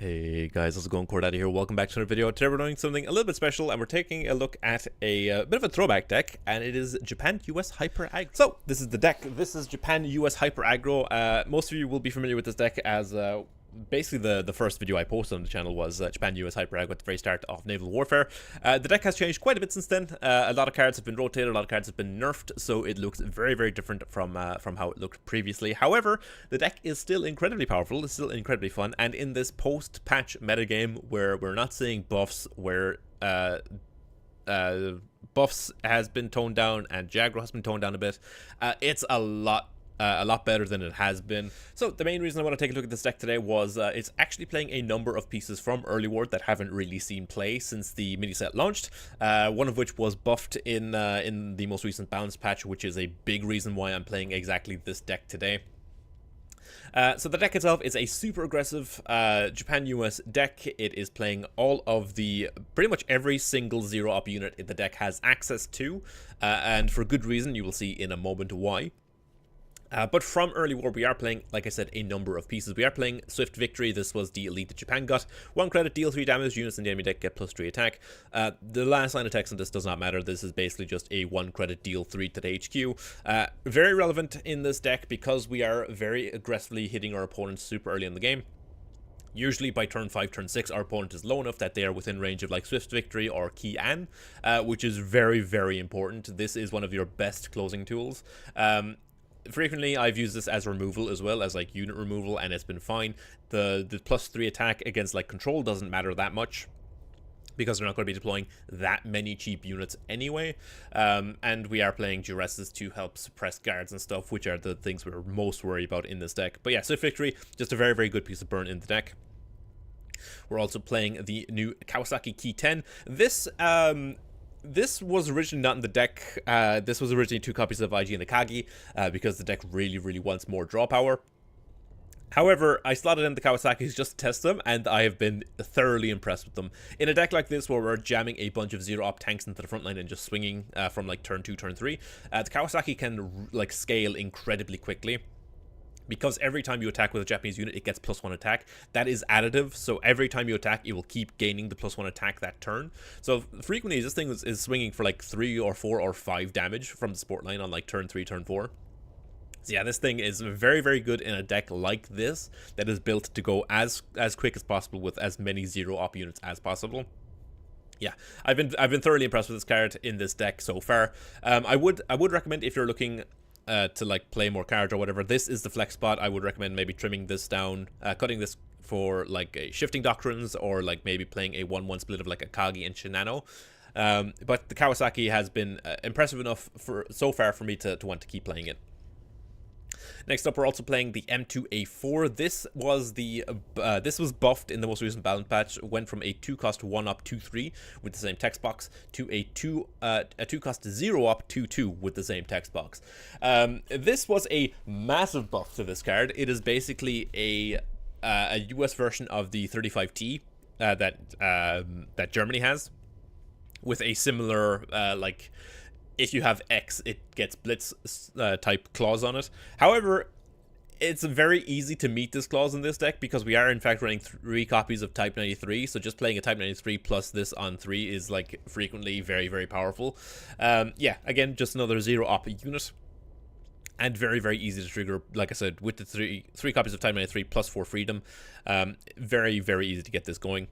Hey guys, how's it going? CoreData here. Welcome back to another video. Today we're doing something a little bit special, and we're taking a look at a bit of a throwback deck, and it is Japan US Hyper Aggro. So this is the deck. This is Japan US Hyper Aggro. Most of you will be familiar with this deck as basically the first video I posted on the channel was Japan US Hyper Aggro at the very start of Naval Warfare. The deck has changed quite a bit since then. A lot of cards have been rotated, a lot of cards have been nerfed, so it looks very, very different from how it looked previously. However, the deck is still incredibly powerful, it's still incredibly fun, and in this post-patch metagame where we're not seeing buffs, where buffs has been toned down and Jaggro has been toned down a bit, it's a lot better than it has been. So the main reason I want to take a look at this deck today was it's actually playing a number of pieces from early war that haven't really seen play since the mini set launched. One of which was buffed in the most recent balance patch, which is a big reason why I'm playing exactly this deck today. So the deck itself is a super aggressive Japan US deck. It is playing all of pretty much every single 0-op unit the deck has access to, and for good reason. You will see in a moment why. But from early war, we are playing, like I said, a number of pieces. We are playing Swift Victory. This was the elite that Japan got. 1 credit, deal 3 damage. Units in the enemy deck get +3 attack. The last line of text on this does not matter. This is basically just a 1 credit, deal 3 to the HQ. Very relevant in this deck because we are very aggressively hitting our opponents super early in the game. Usually by turn 5, turn 6, our opponent is low enough that they are within range of like Swift Victory or Key An, which is very, very important. This is one of your best closing tools. Frequently, I've used this as removal as well as like unit removal, and it's been fine. The +3 attack against like control doesn't matter that much because we're not going to be deploying that many cheap units anyway. And we are playing duresses to help suppress guards and stuff, which are the things we're most worried about in this deck. But yeah, Swift Victory, just a very, very good piece of burn in the deck. We're also playing the new Kawasaki Key 10. This was originally not in the deck. This was originally 2 copies of IG and Akagi because the deck really, really wants more draw power. However, I slotted in the Kawasaki's just to test them, and I have been thoroughly impressed with them. In a deck like this, where we're jamming a bunch of 0-op tanks into the front line and just swinging from like turn 2, turn 3, the Kawasaki can like scale incredibly quickly. Because every time you attack with a Japanese unit, it gets +1 attack. That is additive, so every time you attack, it will keep gaining the +1 attack that turn. So frequently, this thing is swinging for like 3 or 4 or 5 damage from the support line on like turn 3, turn 4. So yeah, this thing is very, very good in a deck like this that is built to go as quick as possible with as many 0-op units as possible. Yeah, I've been thoroughly impressed with this card in this deck so far. I would recommend, if you're looking to like play more cards or whatever, this is the flex spot. I would recommend maybe trimming this down, cutting this for like a shifting doctrines, or like maybe playing a 1-1 split of like Akagi and Shinano. But the Kawasaki has been impressive enough so far for me to want to keep playing it. Next up, we're also playing the M2A4. This was buffed in the most recent balance patch. Went from a 2-cost 1-op 2-3 with the same text box to a 2-cost 0-op 2-2 with the same text box. This was a massive buff to this card. It is basically a US version of the 35T that Germany has, with a similar like, if you have X, it gets Blitz type clause on it. However, it's very easy to meet this clause in this deck because we are in fact running 3 copies of Type 93. So just playing a Type 93 plus this on 3 is like frequently very, very powerful. Yeah, again, just another 0-op unit. And very, very easy to trigger, like I said, with the three copies of Type 93 plus 4 freedom. Very, very easy to get this going.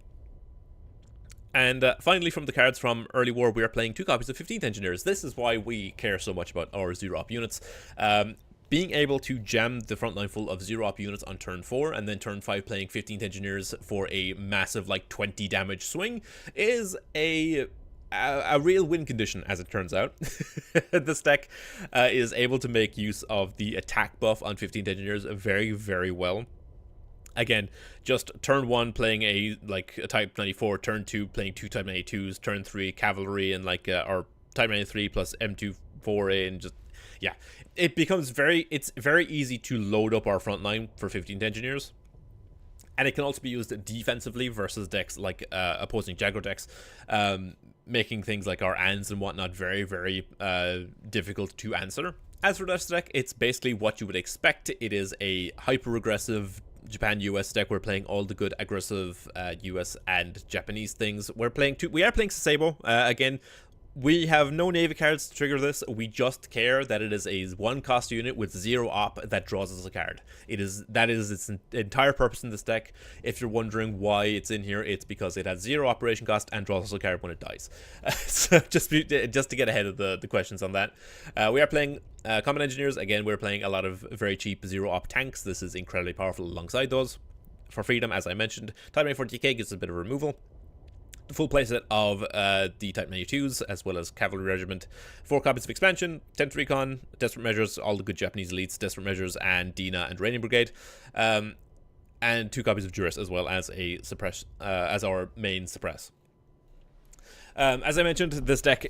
And finally, from the cards from early war, we are playing 2 copies of 15th Engineers. This is why we care so much about our 0-op units. Being able to jam the front line full of 0-op units on turn 4, and then turn 5 playing 15th Engineers for a massive like 20 damage swing is a real win condition, as it turns out. This deck is able to make use of the attack buff on 15th Engineers very, very well. Again, just turn 1 playing a Type 94, turn 2 playing 2 Type 92s, turn 3 cavalry and like or Type 93 plus M24A, and just yeah, it becomes it's very easy to load up our front line for 15th Engineers. And it can also be used defensively versus decks like opposing Jaggro decks, making things like our Ans and whatnot very, very difficult to answer. As for this deck, it's basically what you would expect. It is a hyper aggressive Japan-US deck. We're playing all the good aggressive US and Japanese things. We are playing Sasebo. Again, we have no Navy cards to trigger this. We just care that it is a 1-cost unit with 0 op that draws us a card. That is its entire purpose in this deck. If you're wondering why it's in here, it's because it has 0 operation cost and draws us a card when it dies. So just to get ahead of the questions on that. We are playing Combat Engineers. Again, we're playing a lot of very cheap 0 op tanks. This is incredibly powerful alongside those. For freedom, as I mentioned, Type 94 DK gives a bit of removal. The full playset of the Type 92s, as well as Cavalry Regiment, 4 copies of Expansion, 10th Recon, Desperate Measures, all the good Japanese elites, Desperate Measures, and Dina and Rainier Brigade, and 2 copies of Juris, as well as a suppress, as our main suppress. As I mentioned, this deck,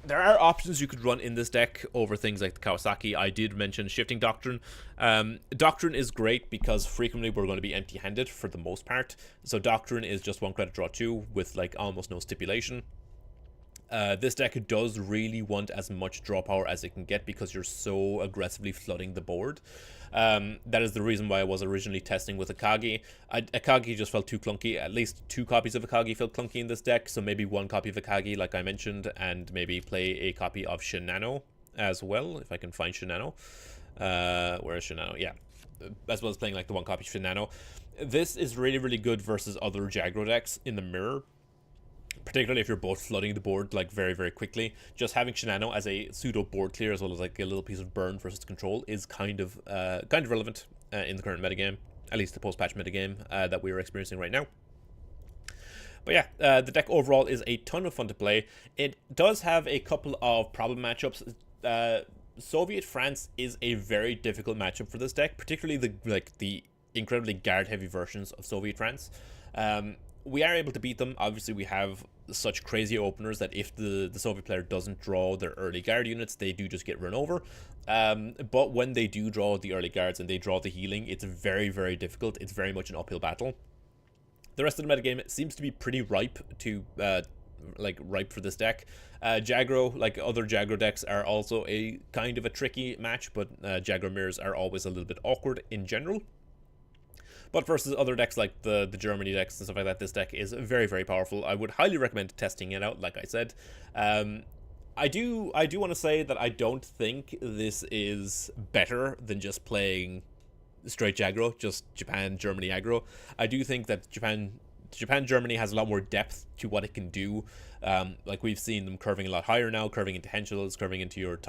there are options you could run in this deck over things like the Kawasaki. I did mention Shifting Doctrine. Doctrine is great because frequently we're going to be empty-handed for the most part. So Doctrine is just 1 credit, draw 2 with like almost no stipulation. This deck does really want as much draw power as it can get because you're so aggressively flooding the board. That is the reason why I was originally testing with Akagi. Akagi just felt too clunky. At least 2 copies of Akagi felt clunky in this deck, so maybe 1 copy of Akagi, like I mentioned, and maybe play a copy of Shinano as well, if I can find Shinano. Where is Shinano? Yeah. As well as playing like the 1 copy of Shinano. This is really, really good versus other Jaggro decks in the mirror. Particularly if you're both flooding the board like very, very quickly. Just having Shinano as a pseudo board clear as well as like a little piece of burn versus control is kind of relevant in the current metagame, at least the post-patch metagame that we are experiencing right now. But yeah, the deck overall is a ton of fun to play. It does have a couple of problem matchups. Soviet France is a very difficult matchup for this deck, particularly the incredibly guard-heavy versions of Soviet France. We are able to beat them. Obviously, we have such crazy openers that if the Soviet player doesn't draw their early guard units, they do just get run over. But when they do draw the early guards and they draw the healing, it's very, very difficult. It's very much an uphill battle. The rest of the metagame seems to be pretty ripe to ripe for this deck. Jaggro, like other Jaggro decks, are also a kind of a tricky match, but Jaggro mirrors are always a little bit awkward in general. But versus other decks like the Germany decks and stuff like that, this deck is very, very powerful. I would highly recommend testing it out, like I said. I do want to say that I don't think this is better than just playing straight Jaggro, just Japan-Germany aggro. I do think that Japan-Germany has a lot more depth to what it can do. Like we've seen them curving a lot higher now, curving into Henschels, curving into your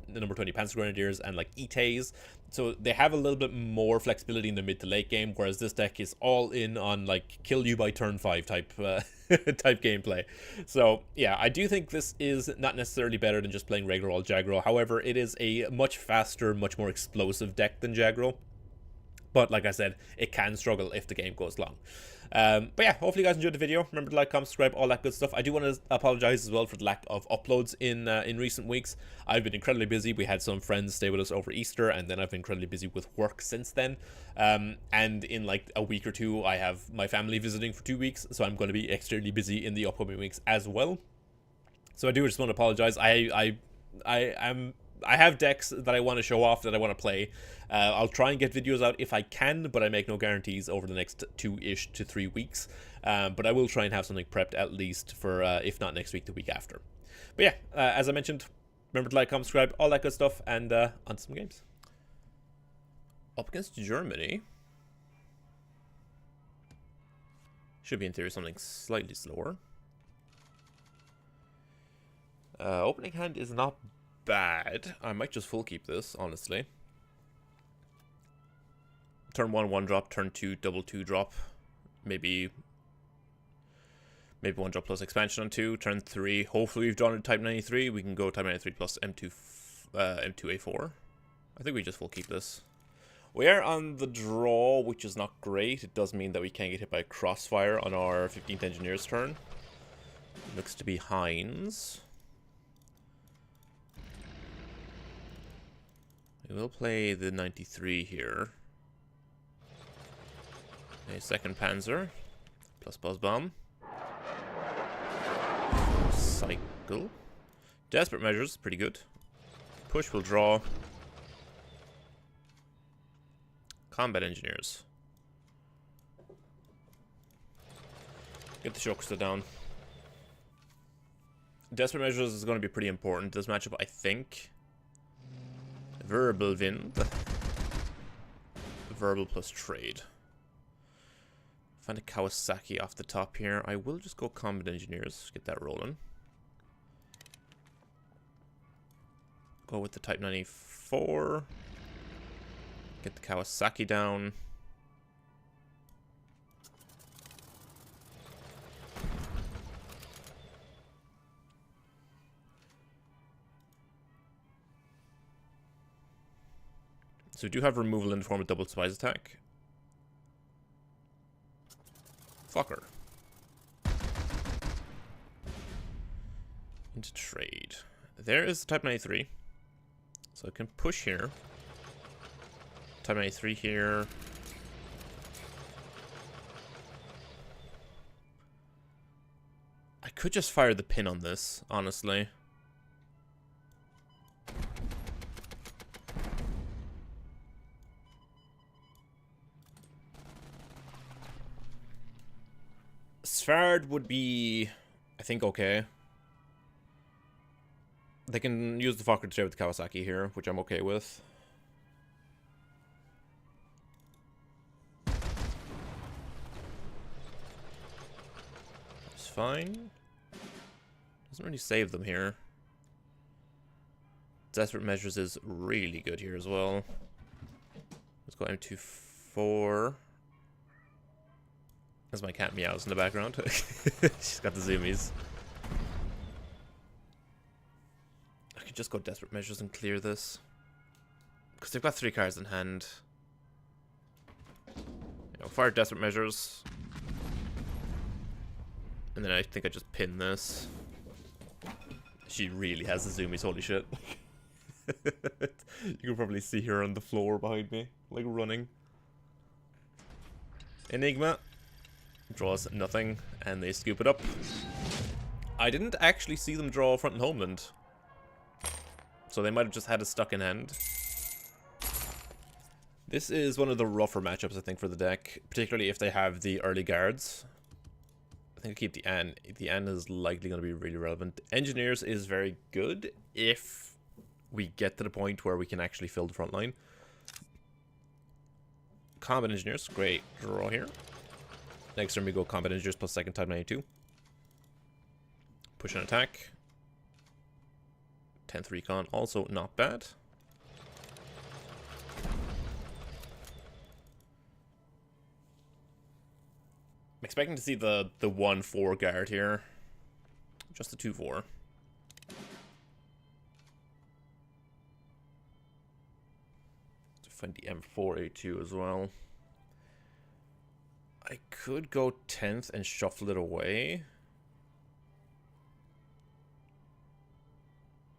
number 20 Panzer Grenadiers and like Ites. So they have a little bit more flexibility in the mid to late game, whereas this deck is all in on like kill you by turn 5 type type gameplay. So yeah, I do think this is not necessarily better than just playing regular old Jaggro. However, it is a much faster, much more explosive deck than Jaggro. But like I said, it can struggle if the game goes long. But yeah, hopefully you guys enjoyed the video. Remember to like, comment, subscribe, all that good stuff. I do want to apologize as well for the lack of uploads in recent weeks. I've been incredibly busy. We had some friends stay with us over Easter, and then I've been incredibly busy with work since then. And in like a week or two, I have my family visiting for 2 weeks, so I'm going to be extremely busy in the upcoming weeks as well. So I do just want to apologize. I have decks that I want to show off, that I want to play. I'll try and get videos out if I can, but I make no guarantees over the next 2-ish to 3 weeks. But I will try and have something prepped at least for, if not next week, the week after. But yeah, as I mentioned, remember to like, comment, subscribe, all that good stuff, and on to some games. Up against Germany. Should be, in theory, something slightly slower. Opening hand is not bad. I might just full keep this, honestly. Turn 1, 1 drop. Turn 2, double 2 drop. Maybe 1 drop plus expansion on 2. Turn 3, hopefully we've drawn a Type 93. We can go Type 93 plus M2A4. I think we just full keep this. We are on the draw, which is not great. It does mean that we can't get hit by crossfire on our 15th Engineer's turn. Looks to be Heinz. We will play the 93 here. A second Panzer. Plus Buzz Bomb. Cycle. Desperate Measures, pretty good. Push will draw. Combat Engineers. Get the Shokusta down. Desperate Measures is going to be pretty important this matchup, I think. Verbal Wind. Verbal plus trade. Find a Kawasaki off the top here. I will just go Combat Engineers. Get that rolling. Go with the Type 94. Get the Kawasaki down. So we do have removal in the form of double spies attack. Fucker. Into trade. There is the Type 93. So I can push here. Type 93 here. I could just fire the pin on this, honestly. Svard would be, I think, okay. They can use the Fokker to trade with the Kawasaki here, which I'm okay with. It's fine. Doesn't really save them here. Desperate Measures is really good here as well. Let's go M24. That's my cat meows in the background. She's got the zoomies. I could just go Desperate Measures and clear this. Because they've got 3 cards in hand. Fire Desperate Measures. And then I think I just pin this. She really has the zoomies, holy shit. You can probably see her on the floor behind me, like running. Enigma. Draws nothing, and they scoop it up. I didn't actually see them draw front and Homeland. So they might have just had it stuck in hand. This is one of the rougher matchups, I think, for the deck. Particularly if they have the early guards. I think I keep the An. The An is likely going to be really relevant. Engineers is very good if we get to the point where we can actually fill the front line. Combat Engineers, great draw here. Next turn we go Combat Engineers plus second Type 92. Push and attack. 10th Recon, also not bad. I'm expecting to see the 1-4 guard here. Just the 2-4. To find the M4A2 as well. I could go 10th and shuffle it away.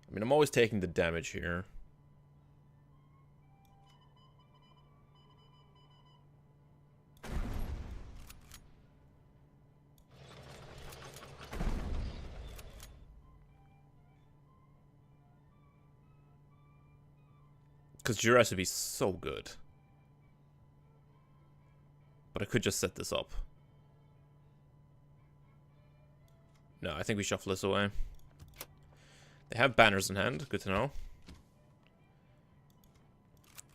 I mean, I'm always taking the damage here. Because Juras would be so good. But I could just set this up. No, I think we shuffle this away. They have banners in hand, good to know.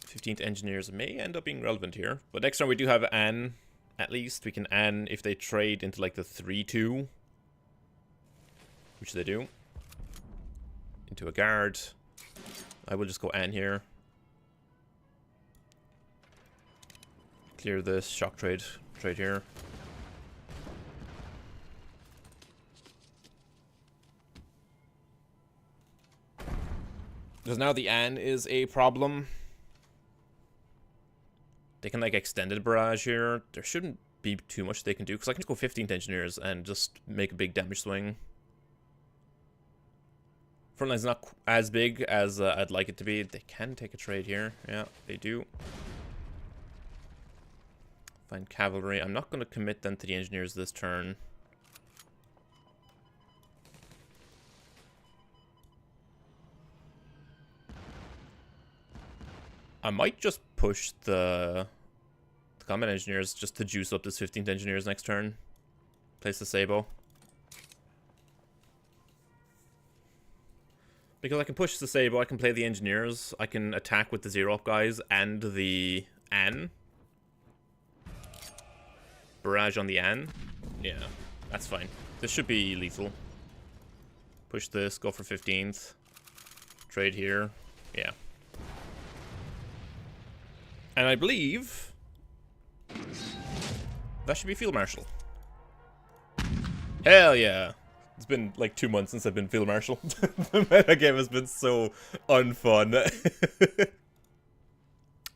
15th Engineers may end up being relevant here. But next turn we do have An, at least. We can An if they trade into like the 3-2. Which they do. Into a guard. I will just go An here. Clear this, shock trade here. Because now the An is a problem. They can like extended barrage here. There shouldn't be too much they can do because I can just go 15th Engineers and just make a big damage swing. Frontline's not as big as I'd like it to be. They can take a trade here. Yeah, they do. Find cavalry. I'm not going to commit them to the engineers this turn. I might just push the combat engineers just to juice up this 15th engineers next turn. Place the Sabo. Because I can push the Sabo, I can play the engineers, I can attack with the 0-up guys and the An. Barrage on the An. Yeah, that's fine. This should be lethal. Push this, go for 15th. Trade here. Yeah. And I believe that should be Field Marshal. Hell yeah. It's been like 2 months since I've been Field Marshal. The meta game has been so unfun.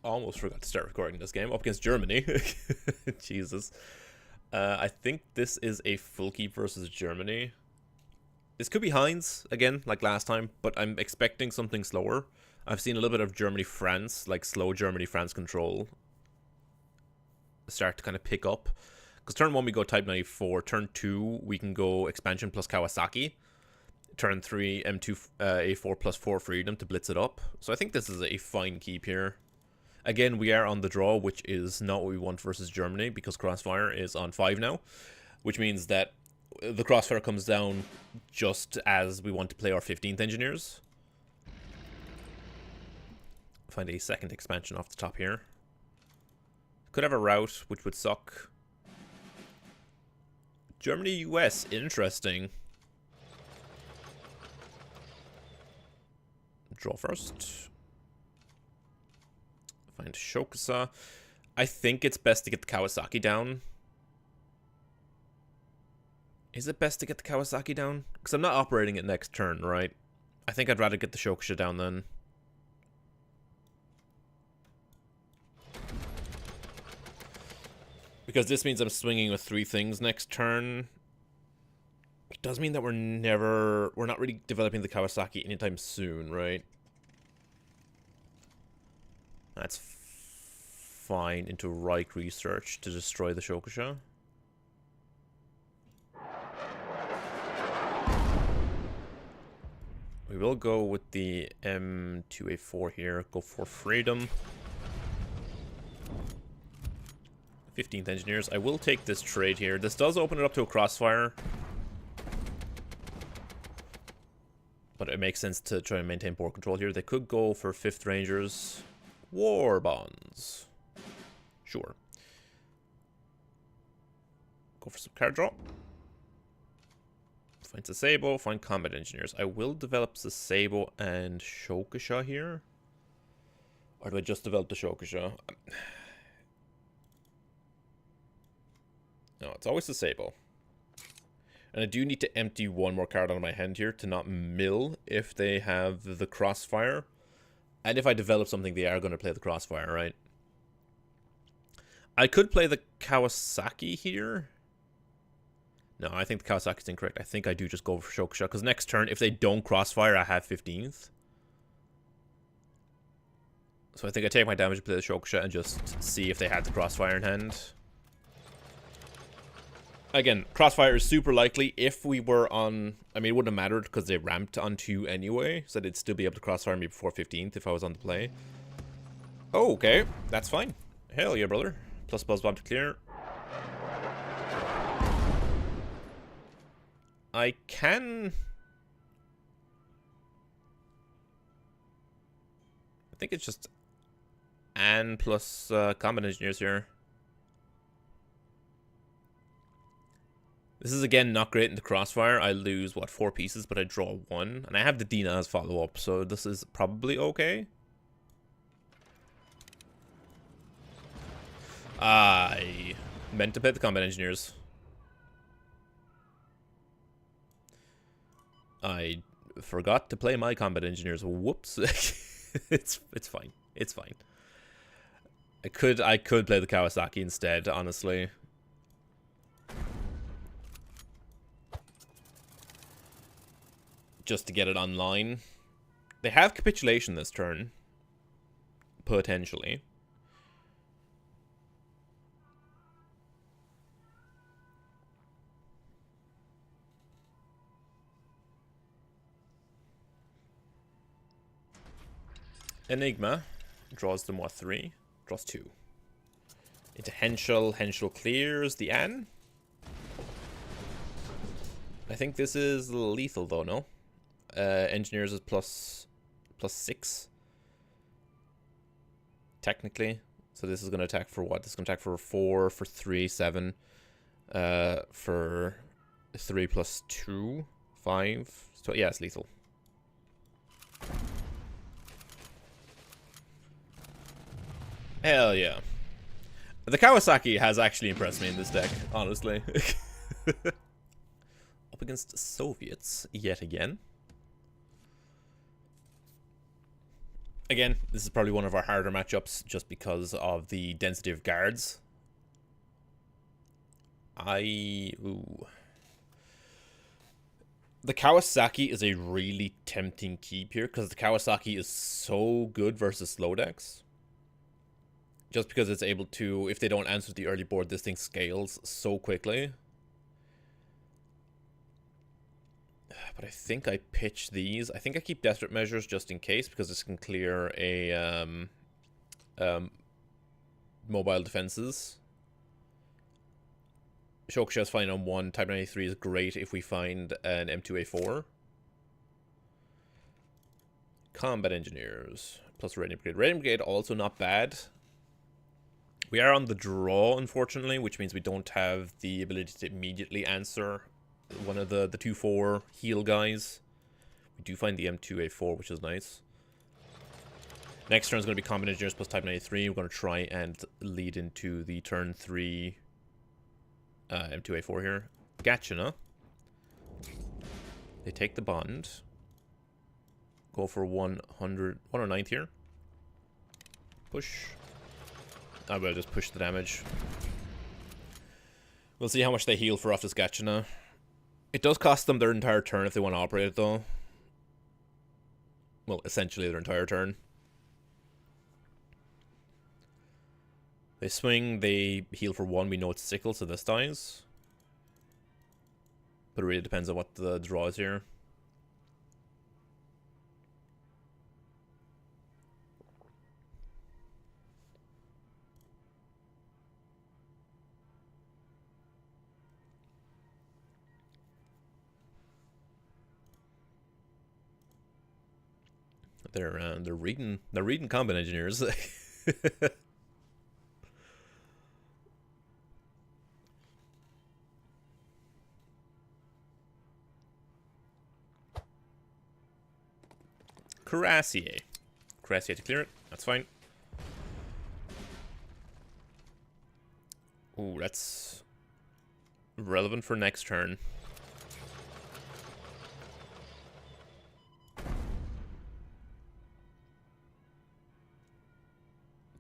Almost forgot to start recording this game. Up against Germany. Jesus. I think this is a full keep versus Germany. This could be Heinz, again, like last time, but I'm expecting something slower. I've seen a little bit of Germany-France, like slow Germany-France control start to kind of pick up. Because turn 1 we go Type 94, turn 2 we can go Expansion plus Kawasaki, turn 3 M2 A4 plus 4 Freedom to blitz it up. So I think this is a fine keep here. Again, we are on the draw, which is not what we want versus Germany, because Crossfire is on 5 now, which means that the Crossfire comes down just as we want to play our 15th Engineers. Find a second expansion off the top here. Could have a route, which would suck. Germany, US, interesting. Draw first. Find Shokusa. I think it's best to get the Kawasaki down. Is it best to get the Kawasaki down? Because I'm not operating it next turn, right? I think I'd rather get the Shokusha down then. Because this means I'm swinging with 3 things next turn. It does mean that we're not really developing the Kawasaki anytime soon, right? That's fine. Into Reich Research to destroy the Shokusha. We will go with the M2A4 here. Go for Freedom. 15th Engineers. I will take this trade here. This does open it up to a Crossfire. But it makes sense to try and maintain board control here. They could go for 5th Rangers. War Bonds. Sure. Go for some card draw. Find Sasebo. Find Combat Engineers. I will develop Sasebo and Shokusha here. Or do I just develop the Shokusha? No, it's always Sasebo. And I do need to empty 1 more card out of my hand here to not mill if they have the Crossfire. And if I develop something, they are going to play the Crossfire, right? I could play the Kawasaki here. No, I think the Kawasaki is incorrect. I think I do just go for Shokusha. Because next turn, if they don't Crossfire, I have 15th. So I think I take my damage to play the Shokusha and just see if they had the Crossfire in hand. Again, Crossfire is super likely. If we were on... I mean, it wouldn't have mattered because they ramped on 2 anyway. So they'd still be able to Crossfire me before 15th if I was on the play. Oh, okay. That's fine. Hell yeah, brother. Plus Buzz Bomb to clear. I can... I think it's just An plus Combat Engineers here. This is, again, not great in the Crossfire. I lose, what, 4 pieces, but I draw 1. And I have the Dina as follow-up, so this is probably okay. I meant to play the Combat Engineers. I forgot to play my Combat Engineers. Whoops. It's fine. It's fine. I could play the Kawasaki instead, honestly. Just to get it online. They have Capitulation this turn. Potentially. Enigma draws them what, 3? Draws 2. Into Henschel. Henschel clears the An. I think this is lethal though, no? Engineers is +6. Technically. So this is going to attack for what? This is going to attack for 4, for 3, 7. For 3 + 2, 5. So yeah, it's lethal. Hell yeah. The Kawasaki has actually impressed me in this deck, honestly. Up against Soviets, yet again. Again, this is probably one of our harder matchups just because of the density of guards. Ooh. The Kawasaki is a really tempting keep here because the Kawasaki is so good versus slow decks. Just because it's able to, if they don't answer the early board, this thing scales so quickly. But I think I pitch these. I think I keep Desperate Measures just in case, because this can clear a mobile defenses. Shokusha is fine on 1. Type 93 is great if we find an M2A4. Combat Engineers plus Radiant Brigade. Radiant Brigade also not bad. We are on the draw, unfortunately, which means we don't have the ability to immediately answer one of the 2-4 heal guys. We do find the M2A4, which is nice. Next turn is going to be Combat Engineers plus Type 93. We're going to try and lead into the turn 3 M2A4 here. Gachana. They take the bond. Go for 109th here. Push. I will just push the damage. We'll see how much they heal for off this Gachana. It does cost them their entire turn if they want to operate it, though. Well, essentially their entire turn. They swing, they heal for 1. We know it's Sickle, so this dies. But it really depends on what the draw is here. They're reading Combat Engineers. Cuirassier to clear it. That's fine. Ooh, that's relevant for next turn.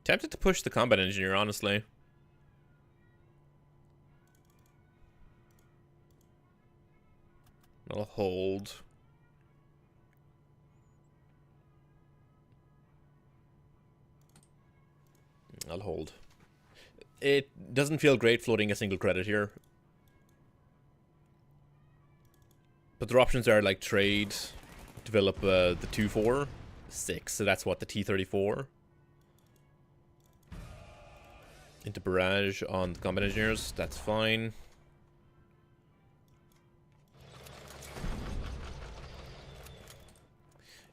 Tempted to push the Combat Engineer, honestly. I'll hold. I'll hold. It doesn't feel great floating a single credit here. But their options are like trade, develop the 2-4, 6, so that's what, the T-34. Into barrage on the Combat Engineers, that's fine.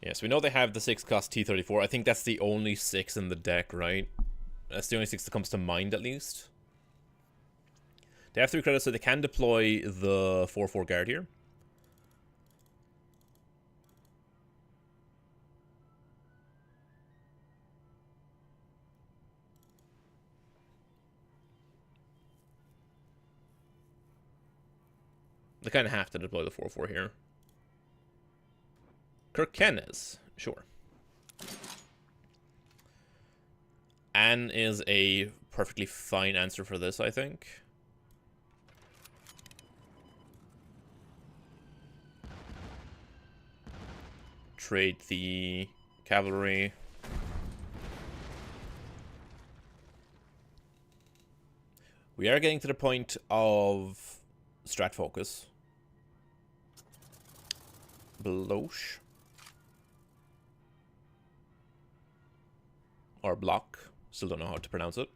Yes, we know they have the 6-cost T-34. I think that's the only 6 in the deck, right? That's the only 6 that comes to mind, at least. They have 3 credits, so they can deploy the 4-4 guard here. They kind of have to deploy the 4-4 here. Kirkenes, sure. Anne is a perfectly fine answer for this, I think. Trade the cavalry. We are getting to the point of strat focus. Bloche. Or block. Still don't know how to pronounce it.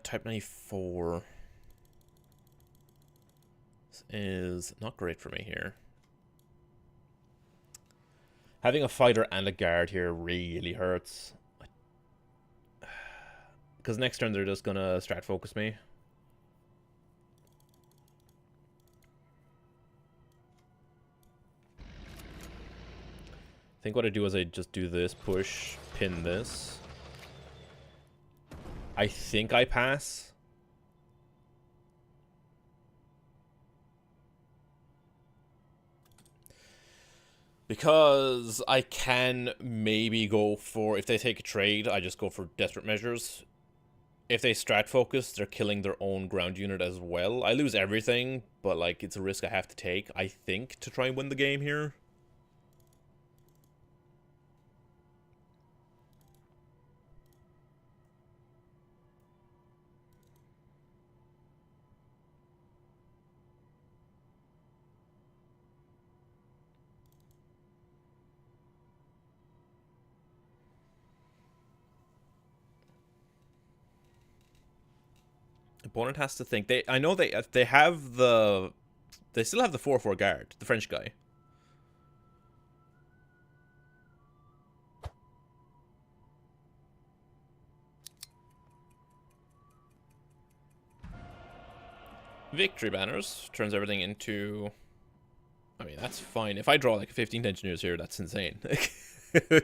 Type 94. is not great for me here. Having a fighter and a guard here really hurts. Because next turn they're just gonna strat focus me. I think what I do is I just do this, push, pin this. I think I pass. Because I can maybe go for, if they take a trade, I just go for desperate measures. If they strat focus, they're killing their own ground unit as well. I lose everything, but like it's a risk I have to take, I think, to try and win the game here. Opponent has to think. I know they have the, they still have the 4/4 guard, the French guy. Victory banners turns everything into. I mean, that's fine. If I draw like 15th engineers here, that's insane.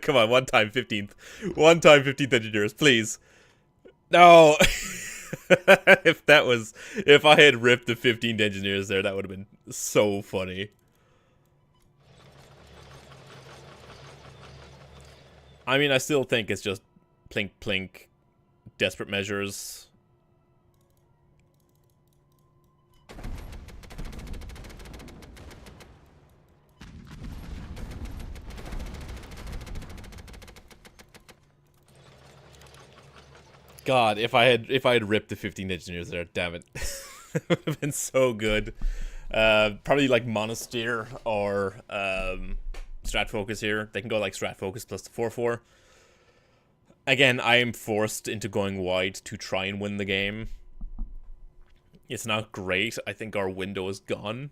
Come on, one time 15th engineers, please. No. If I had ripped the 15th engineers there, that would have been so funny. I mean, I still think it's just plink plink, desperate measures. God, if I had ripped the 15 engineers there, damn it. It would have been so good. Probably like Monasteer or Strat Focus here. They can go like Strat Focus plus the 4/4. Again, I am forced into going wide to try and win the game. It's not great. I think our window is gone.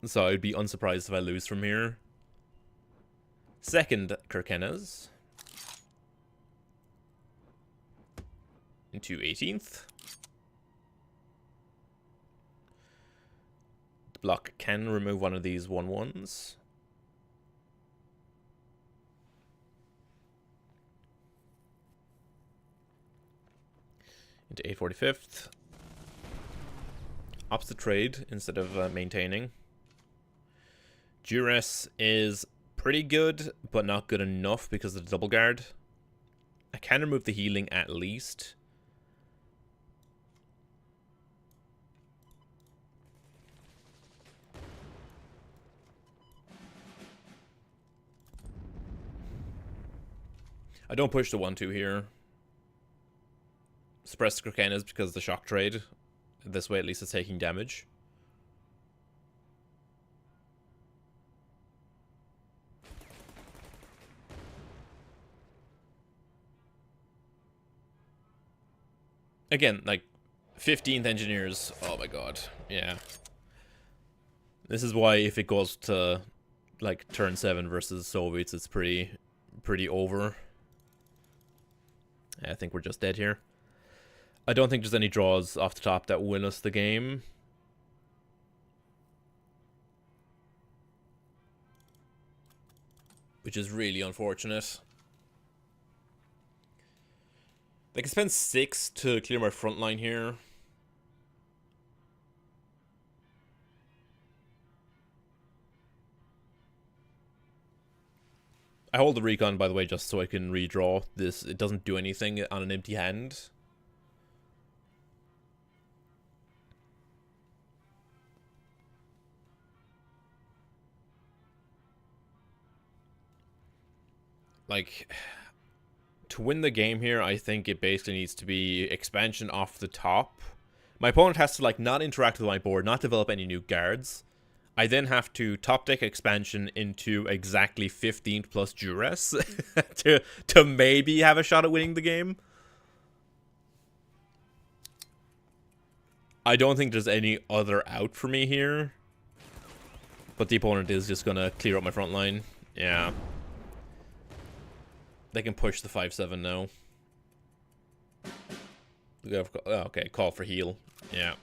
So I'd be unsurprised if I lose from here. Second Kirkenes. Into 18th. The block can remove one of these 1/1s. Into 845th. Opts the trade instead of maintaining. Duress is pretty good, but not good enough because of the double guard. I can remove the healing at least. I don't push the 1/2 here. Suppress the Kirkenes because of the shock trade. This way at least it's taking damage. Again, like 15th engineers. Oh my god. Yeah. This is why if it goes to like turn 7 versus Soviets, it's pretty over. I think we're just dead here. I don't think there's any draws off the top that win us the game. Which is really unfortunate. I can spend 6 to clear my front line here. I hold the recon, by the way, just so I can redraw this. It doesn't do anything on an empty hand. Like, to win the game here, I think it basically needs to be expansion off the top. My opponent has to, like, not interact with my board, not develop any new guards. I then have to top deck expansion into exactly 15th plus duress to maybe have a shot at winning the game. I don't think there's any other out for me here. But the opponent is just gonna clear up my front line. Yeah. They can push the 5-7 now. Okay, call for heal. Yeah.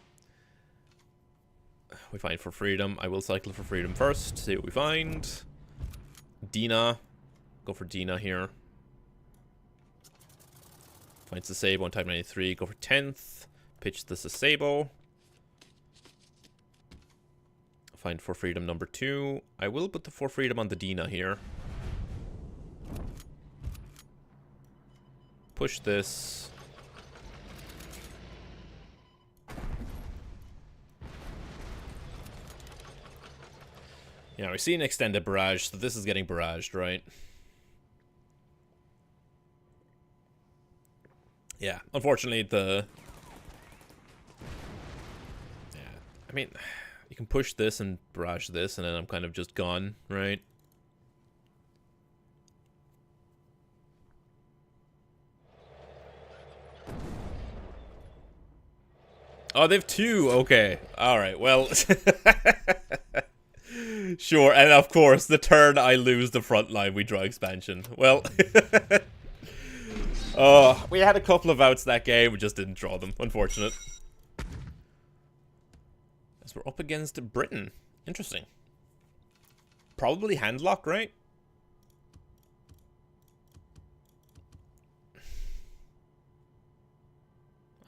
We find for freedom. I will cycle for freedom first. See what we find. Dina. Go for Dina here. Finds the Sabo on type 93. Go for 10th. Pitch the Sabo. Find for freedom number 2. I will put the for freedom on the Dina here. Push this. Yeah, we see an extended barrage, so this is getting barraged, right? Yeah, unfortunately Yeah, I mean, you can push this and barrage this, and then I'm kind of just gone, right? Oh, they have 2. Okay. All right. Well, sure. And of course, the turn I lose the front line, we draw expansion. Well, oh, we had a couple of outs that game. We just didn't draw them. Unfortunate. As we're up against Britain. Interesting. Probably handlock, right?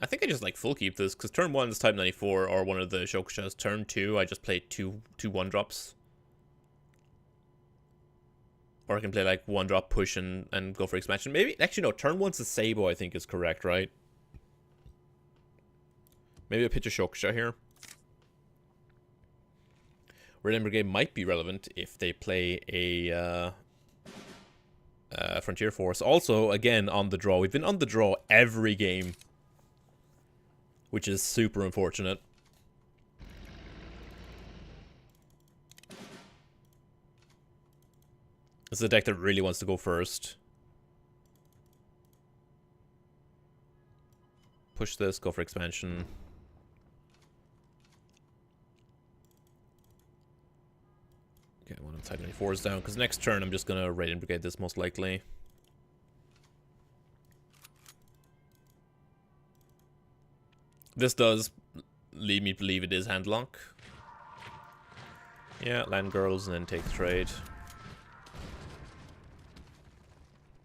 I think I just like full keep this, because turn 1 is type 94 or one of the Shokushas. Turn 2, I just play two 1-drops. Or I can play like 1-drop push and go for expansion. Maybe, actually no, turn 1's a Sabo I think is correct, right? Maybe a pitch a Shokusha here. Red Brigade might be relevant if they play a Frontier Force. Also, again, on the draw. We've been on the draw every game, which is super unfortunate. This is a deck that really wants to go first. Push this, go for expansion. Okay, one of the type 94s down, because next turn I'm just going to Radiant Brigade this most likely. This does lead me to believe it is handlock. Yeah, land girls and then take the trade.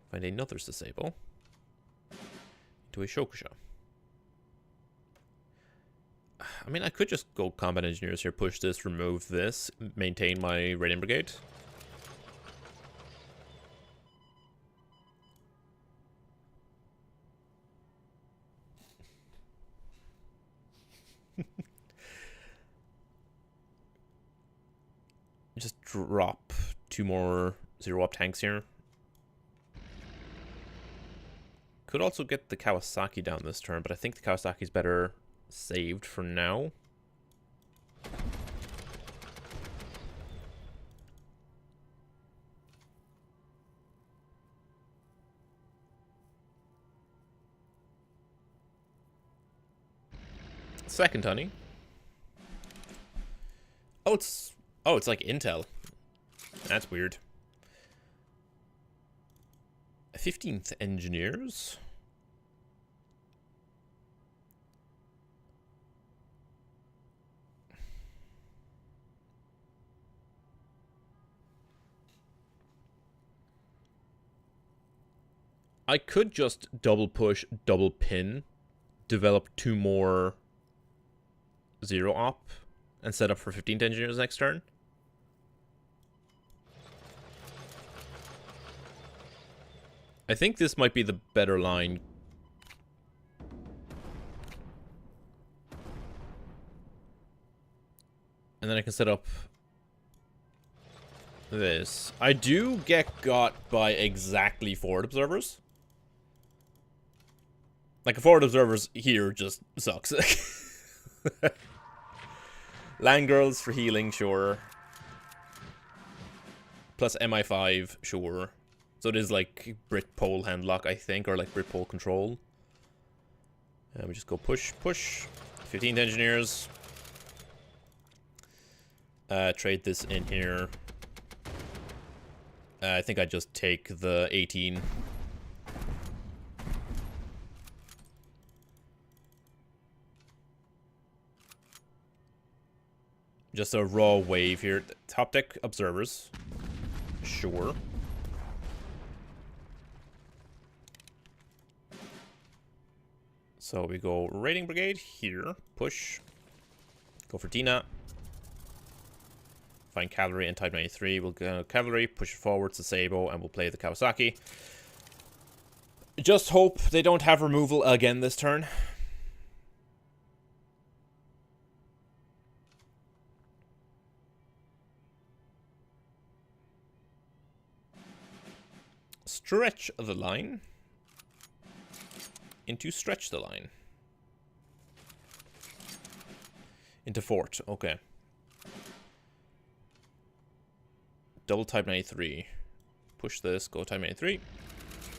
Find another Sasebo. Into a Shokusha. I mean, I could just go Combat Engineers here, push this, remove this, maintain my Radiant Brigade. Just drop 2 more 0-op tanks here. Could also get the Kawasaki down this turn, but I think the Kawasaki's better saved for now. Second honey. Oh, it's like Intel. That's weird. 15th Engineers. I could just double push, double pin, develop 2 more 0-op, and set up for 15th Engineers next turn. I think this might be the better line. And then I can set up this. I do get got by exactly forward observers. Like, a forward observers here just sucks. Land girls for healing, sure. Plus MI5, sure. So it is like Brit pole handlock, I think, or like Brit pole control. And we just go push, push. 15th Engineers. Trade this in here. I think I just take the 18. Just a raw wave here. Top deck observers. Sure. So we go raiding brigade here. Push. Go for Dina. Find cavalry and type 93. We'll go cavalry, push it forward to Sabo, and we'll play the Kawasaki. Just hope they don't have removal again this turn. Stretch the line. Into stretch the line. Into fort, okay. Double type 93. Push this, go type 93.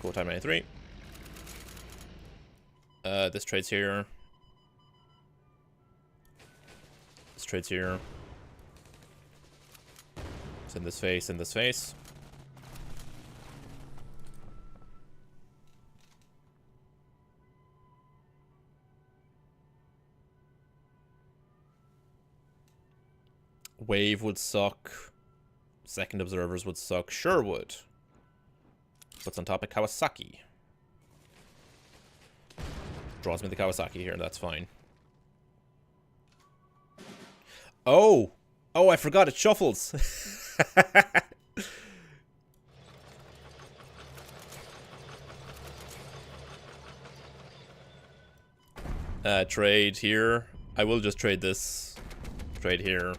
Go type 93. This trades here. This trades here. Send this face, send this face. Wave would suck. Second observers would suck. Sure would. Puts on top of Kawasaki. Draws me the Kawasaki here, that's fine. Oh! Oh, I forgot it shuffles! Trade here. I will just trade this. Trade here.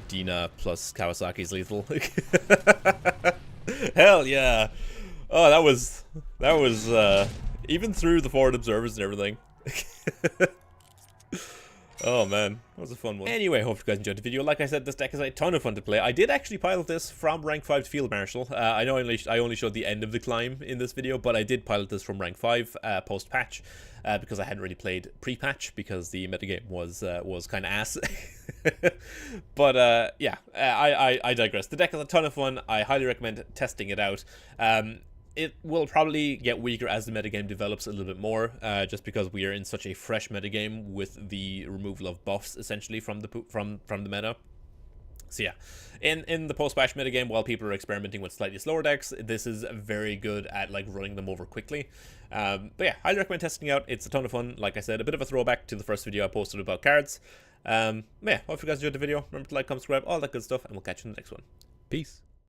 Dina plus Kawasaki's lethal. Hell yeah! Oh, that was even through the forward observers and everything. Oh man, that was a fun one. Anyway, hope you guys enjoyed the video. Like I said, this deck is a ton of fun to play. I did actually pilot this from rank 5 to Field Marshal. I know I only showed the end of the climb in this video, but I did pilot this from rank 5 post-patch because I hadn't really played pre-patch because the metagame was kind of ass. But yeah, I digress. The deck is a ton of fun. I highly recommend testing it out. It will probably get weaker as the metagame develops a little bit more, just because we are in such a fresh metagame with the removal of buffs essentially from the meta. So yeah, in the post-patch metagame, while people are experimenting with slightly slower decks, this is very good at like running them over quickly. But yeah, highly recommend testing it out. It's a ton of fun. Like I said, a bit of a throwback to the first video I posted about cards. Yeah, hope you guys enjoyed the video. Remember to like, comment, subscribe, all that good stuff, and we'll catch you in the next one. Peace.